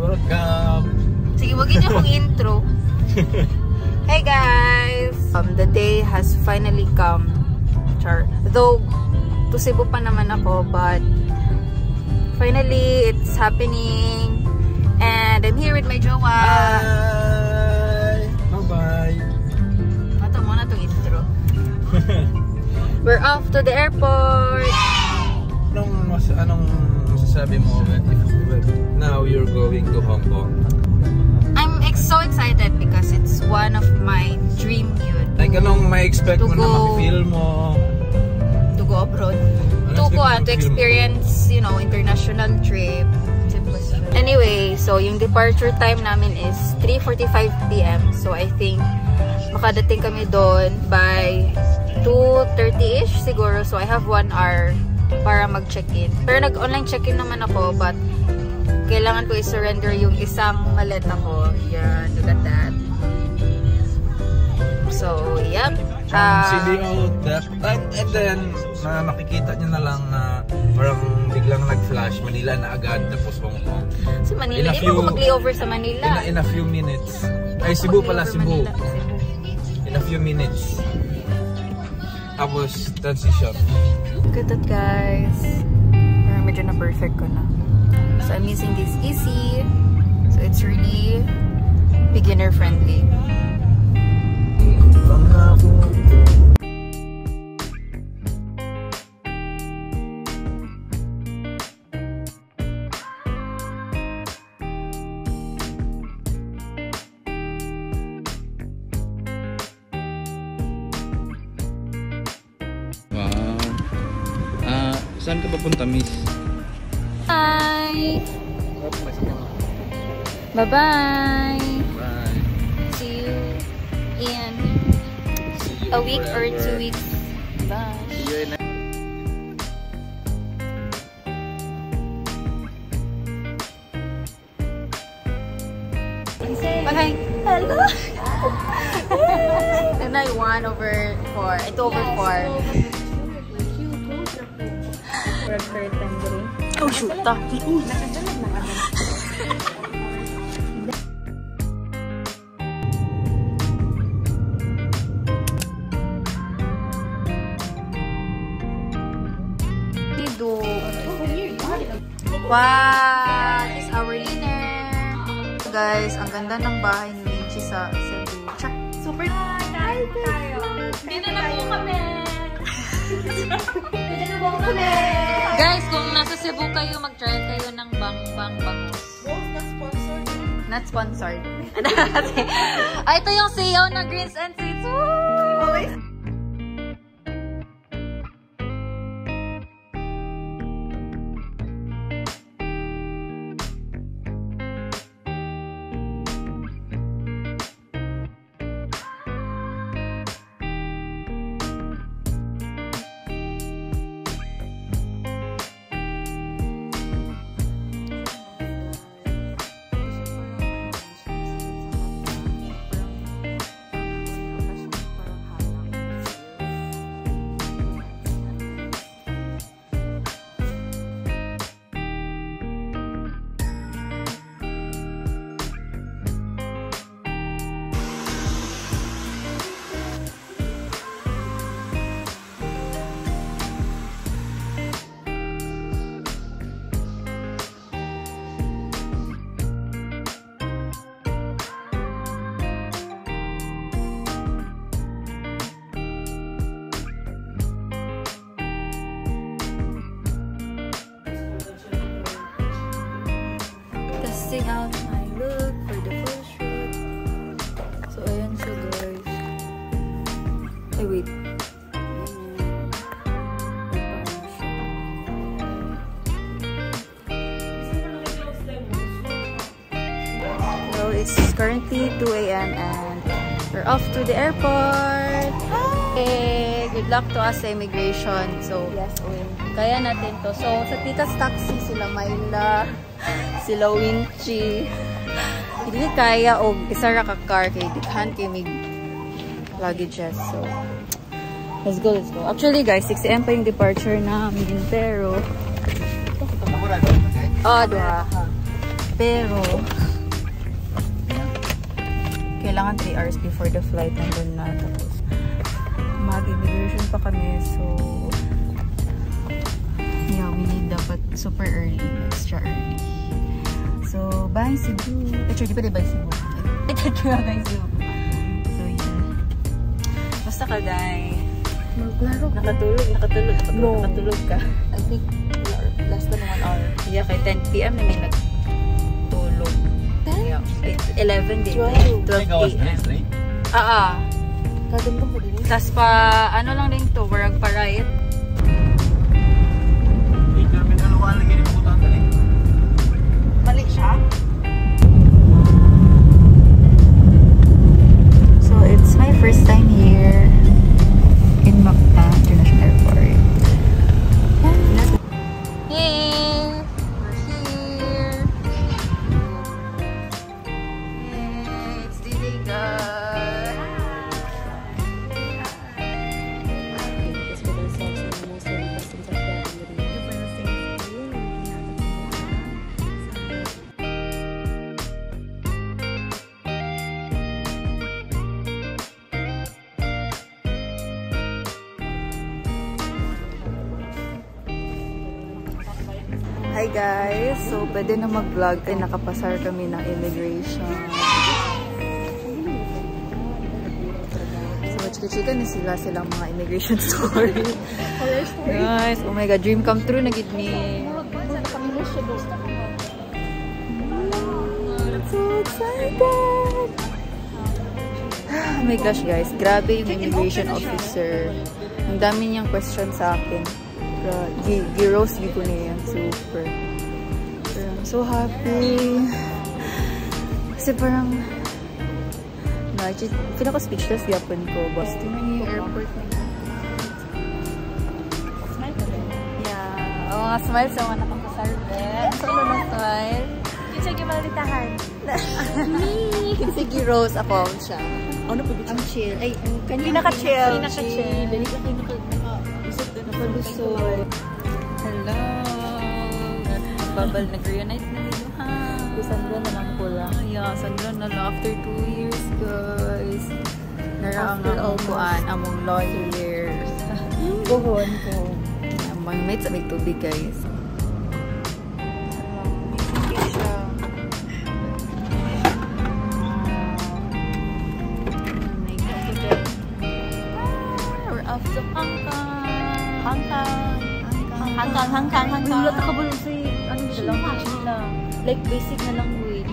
welcome. Sige, wag niyo akong intro. Hey guys! The day has finally come. Char. Though, to Cebu pa naman ako, but finally, it's happening. And I'm here with my jowa. Hi! Bye-bye! Ito muna itong intro. We're off to the airport! Anong masasabi mo now you're going to Hong Kong? I'm so excited because it's one of my dream yun. Like anong may expect mo na makifeel mo? To go abroad. To experience, you know, international trip. Anyway, so yung departure time namin is 3:45 PM. So I think makadating kami doon by 2:30ish siguro. So I have 1 hour para mag-check-in. Pero nag-online check-in naman ako, but kailangan ko i-surrender yung isang maleta ko. Yan, look at that. So, yep. CDO that time, and then makikita nyo na lang na parang biglang nag-flash Manila na agad, tapos Hong Kong. So Manila, hindi ako mag-layover sa Manila. In a few minutes. Ay, Cebu pala, Cebu. In a few minutes. Tapos, transition. Look at that, guys. Parang medyo na perfect ko na. So, I'm using this easy. So, it's really beginner friendly. Saan ka papunta, miss? Bye! Bye-bye! Bye! See you in a week or 2 weeks. Bye! See you in Bye! Hello! And I 1/4. Ito over 4. Oh, shoot! Wow! This is our dinner. Guys, ang ganda ng bahay ni Winchi sa Cebu. Super nice! Dito na po kami! Guys, kung nasa Cebu kayo, mag-try kayo ng bang-bang bangus. Not sponsored. Ito yung sayaw na Greens and Sweets. Woo! Testing out my look for the full shoot. So, ayan siya, guys. Ay, wait. So, it's currently 2 AM and we're off to the airport. Hey, good luck to us sa immigration. So, yes, kaya natin to. So, sa Tikas Taxi, sila Myla, sila Winchi. Hindi kaya o isa ra ka car kay dikhan kay mig luggages. So, let's go, let's go. Actually, guys, 6 AM pa yung departure namin, pero duha. Pero, kailangan 3 hours before the flight nandun na. Tapos, mag-immigration pa kami. So, yeah, we need dapat super early, extra early. So, bye Cebu. Actually, di pa bye Cebu. Bye Cebu. So, yeah. Basta ka, Day. Nakatulog ka. I think less than 1 hour. Yeah, kay 10 p.m. na may nagtulog. 10? Yeah. 11 din. 12 p.m. Kagandang ko din. Tas pa, ano lang din to, warag pa riot. Mali siya? So, it's my first time here in Mactan International Airport. Hey! We're here! Hey, it's Diligan! Hi guys! So, pwede na mag-vlog kasi nakapasar kami ng immigration. So, chika-chika na silang mga immigration story. Guys, oh my god, dream come true na gid ni. So excited! Oh my gosh guys, grabe yung immigration officer. Ang dami niyang question sa akin. Gi-roast ko na yan. Super. Pero I'm so happy. Kasi parang feel ako speechless yapon ko. Boston na yung airport na yun. Smile ka rin? Yeah. Oo nga, smile sa mga nakapasarbe. Saan na smile? Kinsa gimalitahan. Kinsa gi-roast ako siya. Ano po? Ang chill. Ay, pinaka-chill. Pinaka-chill. Dali ka Palusot. Hello! Babal, nag-reunite na nito ha. Sandra na lang po lang. Yeah, Sandra na lang. After 2 years, guys. Naraang ang kuan, among lawyers. Buhon ko. Among mates, amig tubig, guys. We're off to Hanggang. Wala ka ba sa ano sila? Like basic na language.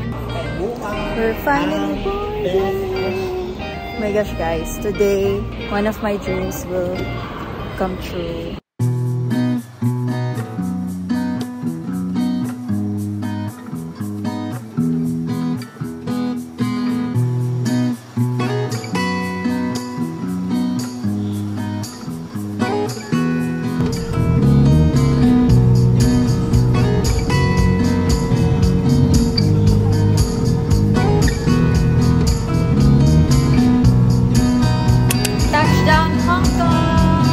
We're finally boarding. Oh my gosh guys, today one of my dreams will come true. Touchdown Hong Kong!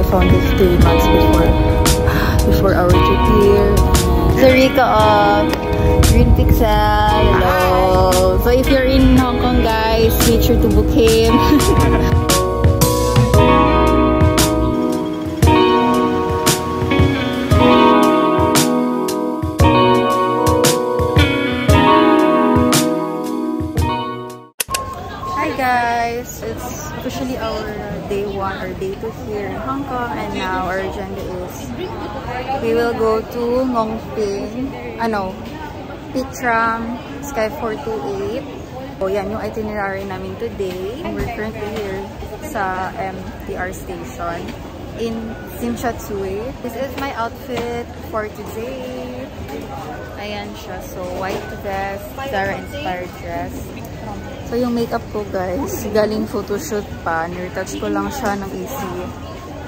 found this 3 months before our trip here. Zarika of Green Pixel. Hello. So if you're in Hong Kong, guys, make sure to book him. Hi guys, it's officially our day 1 or day 2 here in Hong Kong, and now our agenda is we will go to Ngongping, Peak Tram, Sky 428. So yan yung itinerary namin today. We're currently here sa MTR station in Tsim Sha Tsui. This is my outfit for today. Ayan siya. So white vest, Zara inspired dress. So yung makeup ko guys, galing photoshoot pa. Nirtouch ko lang siya ng Easy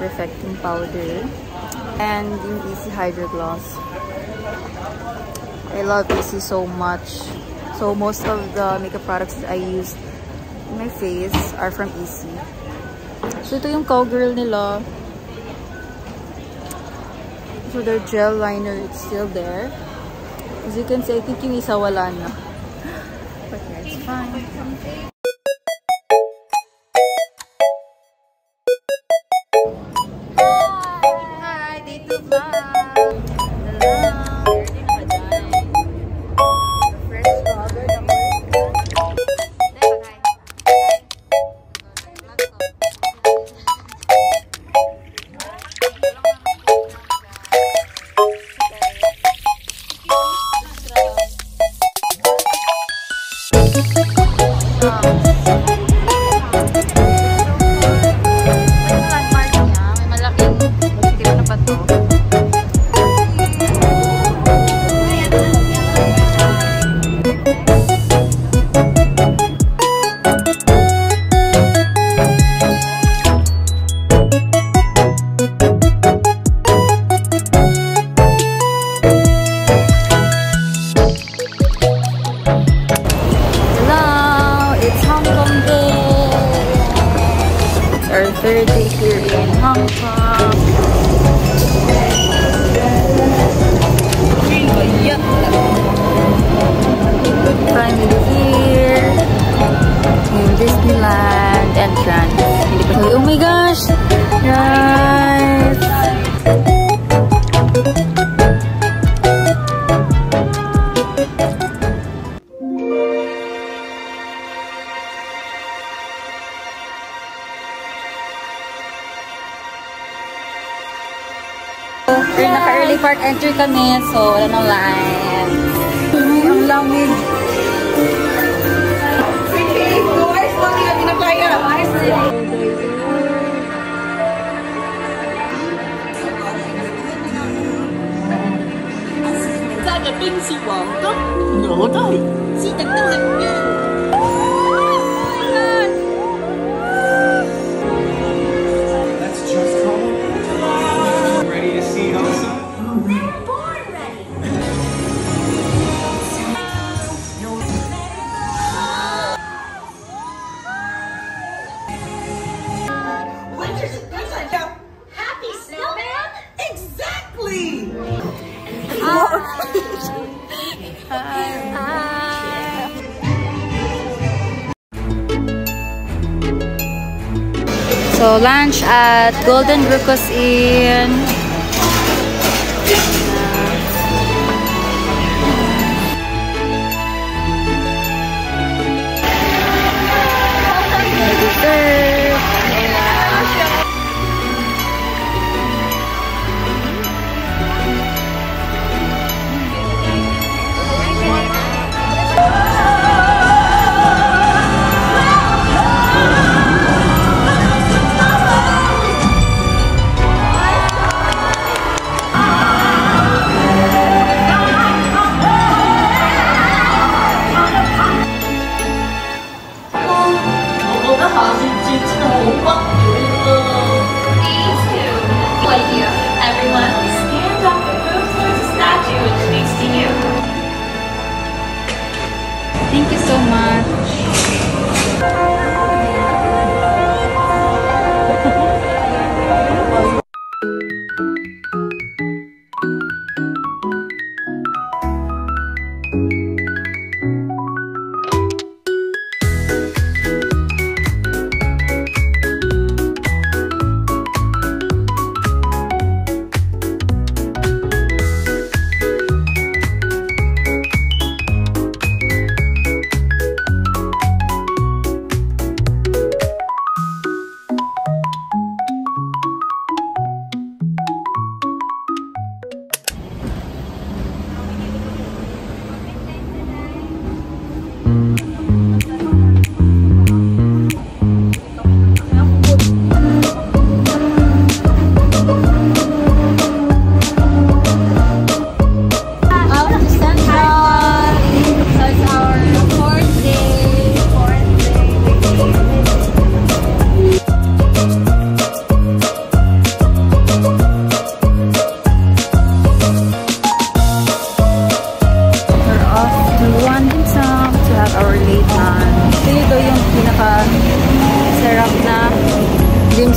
Perfecting Powder. And yung Easy Hydro Gloss. I love Easy so much. So most of the makeup products that I use in my face are from Easy. So ito yung Cowgirl nila. So their gel liner is still there. As you can see, I think yung isa wala na. But yeah, it's fine. Hi! Day 2 vlog! Third day here in Hong Kong. Finally here in Disneyland entrance. Oh my gosh, guys! Naka-early park entry kami, so wala nang line. Ang lamig. So lunch at Golden Rukos Inn. Everyone, stand up and move towards the statue which speaks to you. Thank you so much.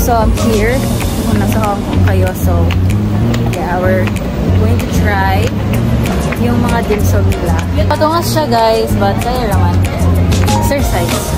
So I'm here. Kung nasa Hong Kong kayo. So yeah, we're going to try yung mga dim sum nila. Patungas siya guys, but kaya naman. Exercise.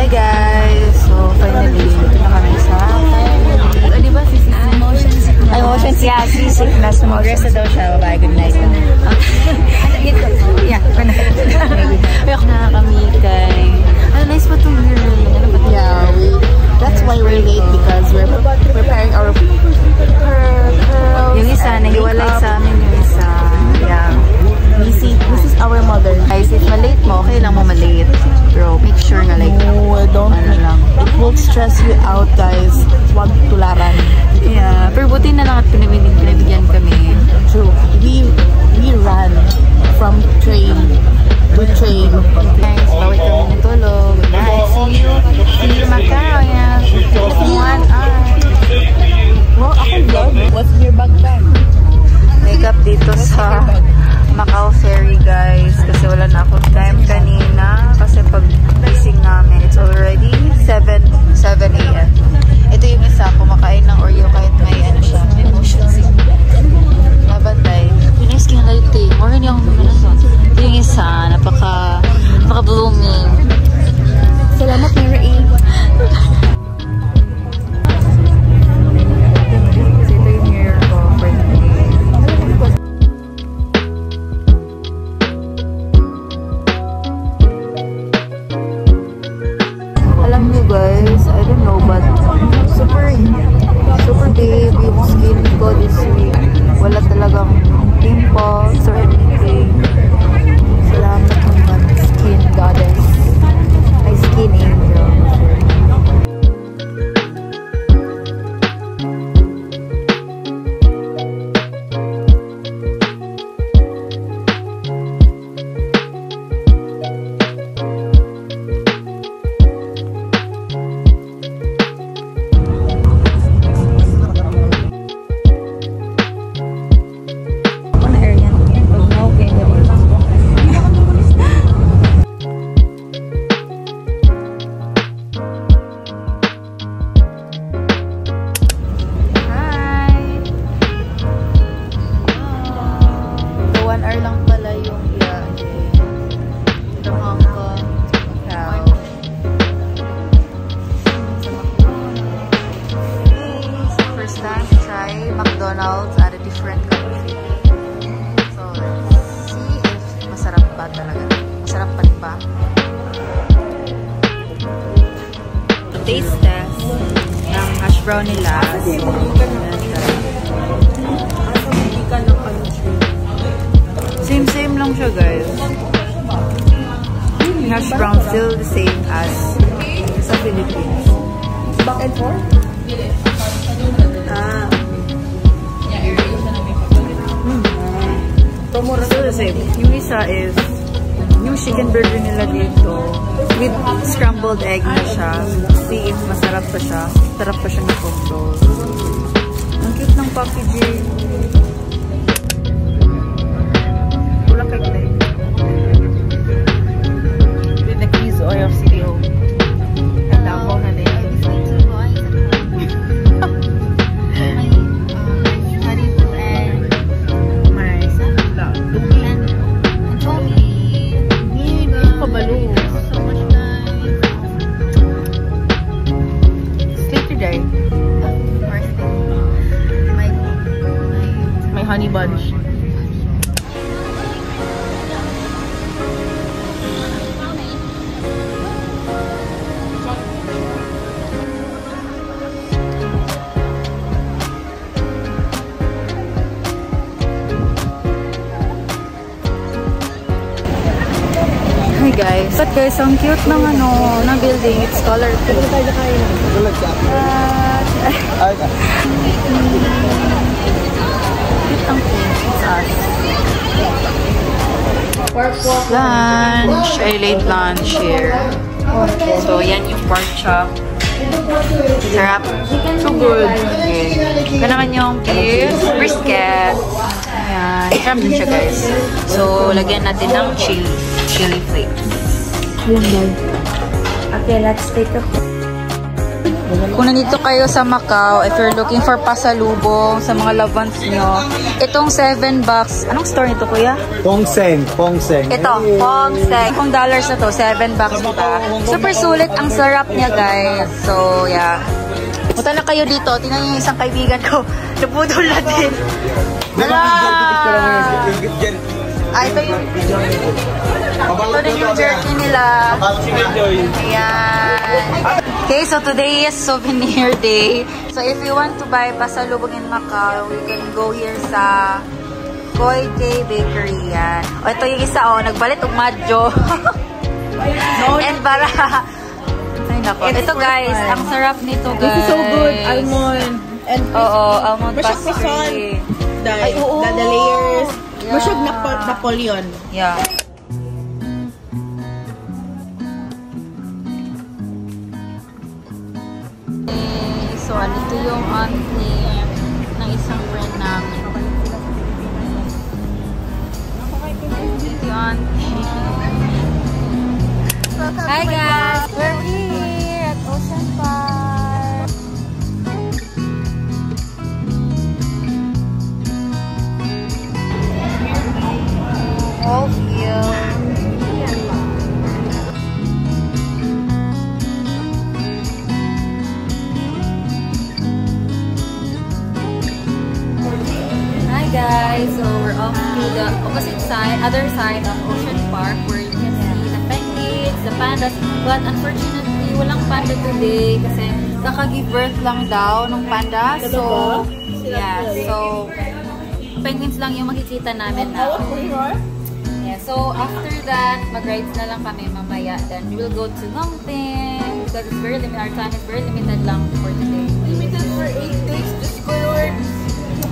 Hi guys! So finally, ito na kami sa di ba si motion sickness? Ay, motion sickness. Yeah, seasickness. Mag-rest daw siya. Bye, good night. Yeah, good night. Payok na kami kay... Ano, nice pa itong mirror. Ano ba ito? Yeah, that's why we're late because we're preparing our pearls. Yung isa, nahiwalay sa amin yung isa. Yeah. This is our mother. Guys, if malate mo, okay lang mo malate. Bro, make sure nga like... No, don't. Ano lang. It will stress you out, guys. Huwag tularan. Yeah. Pero buti na lang at pinabigyan kami. True. We ran from train to train. Guys, bawit kami natulog. Good night. See you Macau. Yeah. 1 hour. Well, ako vlog. What's your bag bag? Makeup dito sa Macau Ferry, guys. Kasi wala na akong time kanina. Kasi pag gising namin, it's already 7 a.m. Ito yung isa, kumakain ng Oreo kahit may ano siya, motion sickness. Nabantay. Yung skin lighting. More yun yung ito yung isa, napaka-blooming. Salamat, Mary A. Guys, I don't know, but super babe yung skin ko this week. Wala talagang pimples or anything. Salamat naman, skin goddess. Ay, skin angel. McDonald's at a different country. So, let's see if masarap ba talaga. Masarap pa rin ba? Taste test ng hash brown nila. So, same lang siya, guys. Hash brown still the same as sa Philippines. Back and forth? Still the same. Yung isa is yung chicken burger nila dito with scrambled egg na siya. See if masarap pa siya. Sarap pa siya ng combo. Ang cute ng packaging. Wala kay Clay. With the keys oil of CDO. Ang damo na nila. Honey bunch. Hi guys. But guys, ang cute ng ng building. It's colorful. Cute ang pink. It's us. Lunch. I late lunch here. So, yan yung pork chop. Sarap. So good. Okay. Ito naman yung beef brisket. Ayan. Sarap din siya, guys. So, lagyan natin ng chili flakes. Okay, let's take a Kung nandito kayo sa Macau, if you're looking for pasalubong sa mga loved ones nyo, itong $7. Anong store nito, kuya? Pongseng. Ito, Pongseng. Kung dollars na to, $7 pa. Super sulit. Ang sarap niya, guys. So, yeah. Punta na kayo dito. Tingnan niyo yung isang kaibigan ko. Nabudol na din. Ito yung jerky nila. Ayan. Okay, so today is souvenir day. So if you want to buy pasalubong in Macau, you can go here sa Koi Day Bakery. Yan. O, ito yung isa, nagbalit umadyo. And para... Ay, nako. Ito guys, ang sarap nito guys. This is so good. Almond. And almond pastry. The layers. Masyag Napoleon. Yeah. So, dito yung auntie ng isang friend namin. Dito yung auntie. Hi guys! We're here at Ocean Park. All here. Guys, so we're off to the opposite side, other side of Ocean Park where you can see the penguins, the pandas, but unfortunately walang panda today kasi kaka-give birth lang daw ng panda. So, yeah, so penguins lang yung makikita namin na. Yeah, so after that, mag-rides na lang kami mamaya. Then we will go to Longping because it's very limited. Our time is very limited lang for today. Limited for 8 days, just go Lord.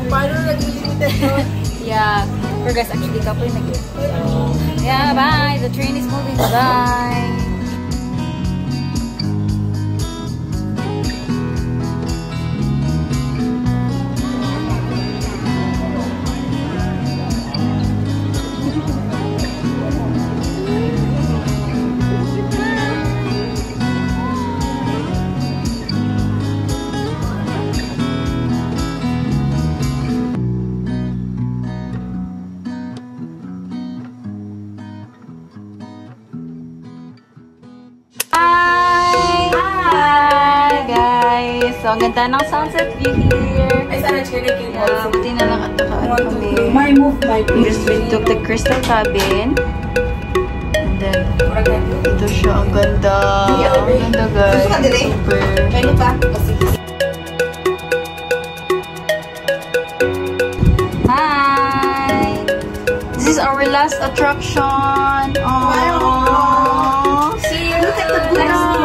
Paano nag-limited yun? Yeah. For guys, actually, kapoy na yun. So, yeah, bye! The train is moving. Bye! So, ang ganda ng sunset view here. Ay, sana chinikin mo. Buti na lang at nakaan kami. My move, my Just we took the crystal cabin. And then, ito siya. Ang ganda. Ang ganda, guys. Super. Kaya pa? Hi! This is our last attraction. Aww. See you. Look at the blue.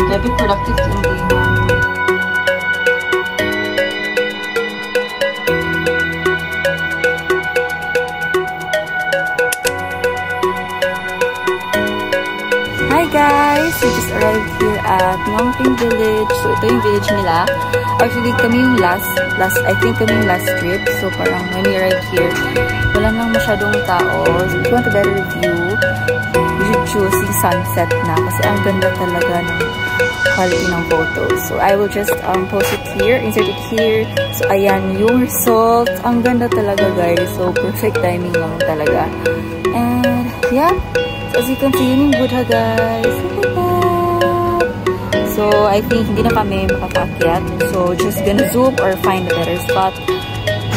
Very productive yung day namin. Hi guys! We just arrived here at Longping Village. So ito yung village nila. Actually kami yung last I think kami yung last trip. So parang when we arrived here, wala nang masyadong tao. So if you want a better view, you should choose yung sunset na kasi ang ganda talaga ng quality ng photos. So I will just post it here, insert it here. So ayan yung result. Ang ganda talaga guys. So perfect timing lang talaga. And yeah, so as you can see, yun yung Buddha guys. So I think hindi na kami makakaakyat. So just gonna zoom or find a better spot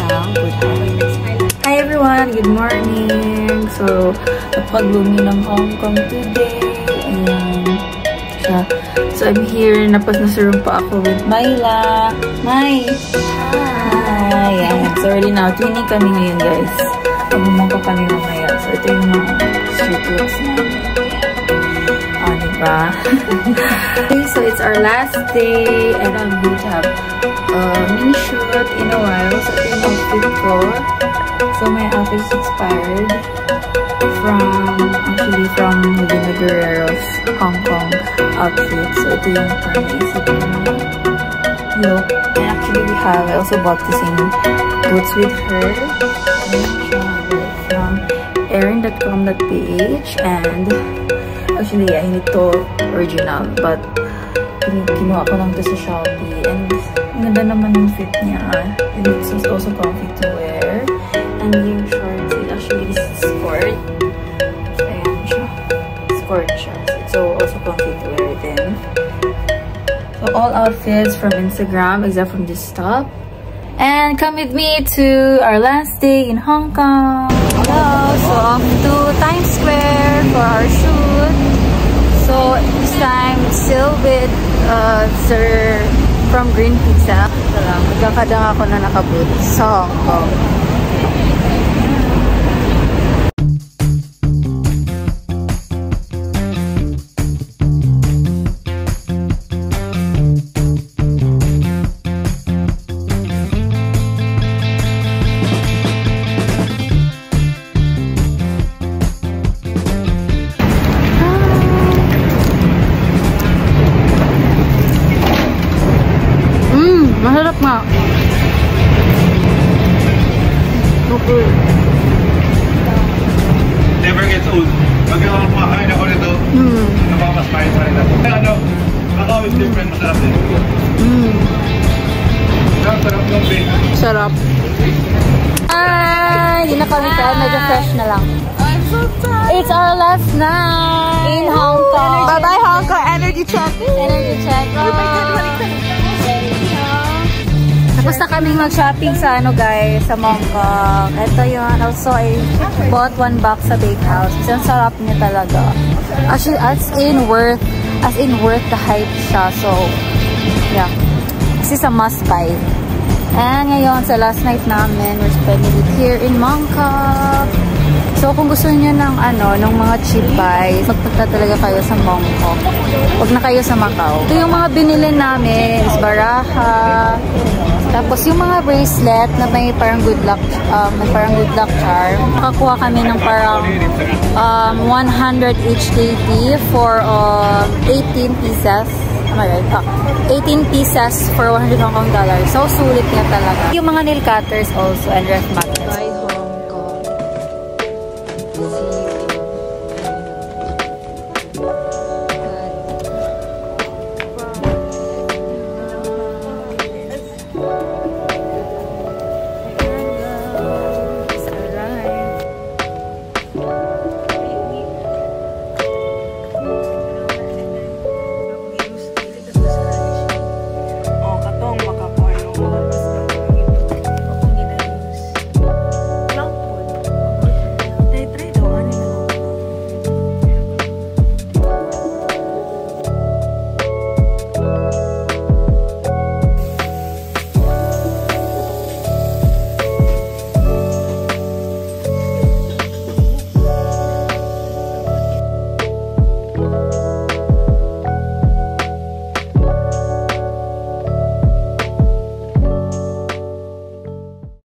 ng Buddha. Hi everyone! Good morning! So napag-lumi ng Hong Kong today. Ayan siya. So I'm here. Nasa room pa ako with Myla. May! Hi! Ayan. So already now, twinning kami ngayon guys. Pag-umang pa kami mamaya. So ito yung mga street looks namin. Ayan. diba? Okay, so it's our last day and I'm going to have a mini shoot in a while. So ito yung outfit ko. So my outfit is inspired from Melina Guerrero's Hong Kong outfit. So ito yung parang naisip ko look. And actually I also bought the same boots with her. From erin.com.ph and actually I need to original but kinuha ko lang to sa Shopee and ganda naman yung fit niya and it's also comfy to wear and yung shorts actually this is skirt. Ayan siya. Skirt siya. So also comfy to wear din. So all outfits from Instagram except from this top. And come with me to our last day in Hong Kong. Hello! So off to Times Square for our shoot. So this time still with Sir from Green Pizza. Magkakadang ako na nakaboot sa Hong Kong. Masarap nga. Super. Never gets old. Pag ako kumakain ako nito, napakamasmahin pa rin ako. Ano, ako is different, masarap din. Sarap ng bake. Sarap. Ay, hindi na kami kain. Medyo fresh na lang. It's our last night in Hong Kong. Bye-bye Hong Kong. Energy check. Energy check. Tapos na kaming mag-shopping sa guys, sa Mongkok. Ito yun. Also, I bought one box sa Bakehouse. Kasi ang sarap niya talaga. Actually, as in worth the hype siya. So, yeah. This is a must buy. And ngayon, sa last night namin, we're spending it here in Mongkok. So, kung gusto niyo ng ng mga cheap buys, magpunta talaga kayo sa Mongkok. Huwag na kayo sa Macau. Ito yung mga binili namin, is baraha. Tapos yung mga bracelet na may parang good luck charm. Nakakuha kami ng parang 100 HKD for 18 pieces. Am I right? 18 pieces for 100 Hong Kong dollars. So, sulit niya talaga. Yung mga nail cutters also and ref mat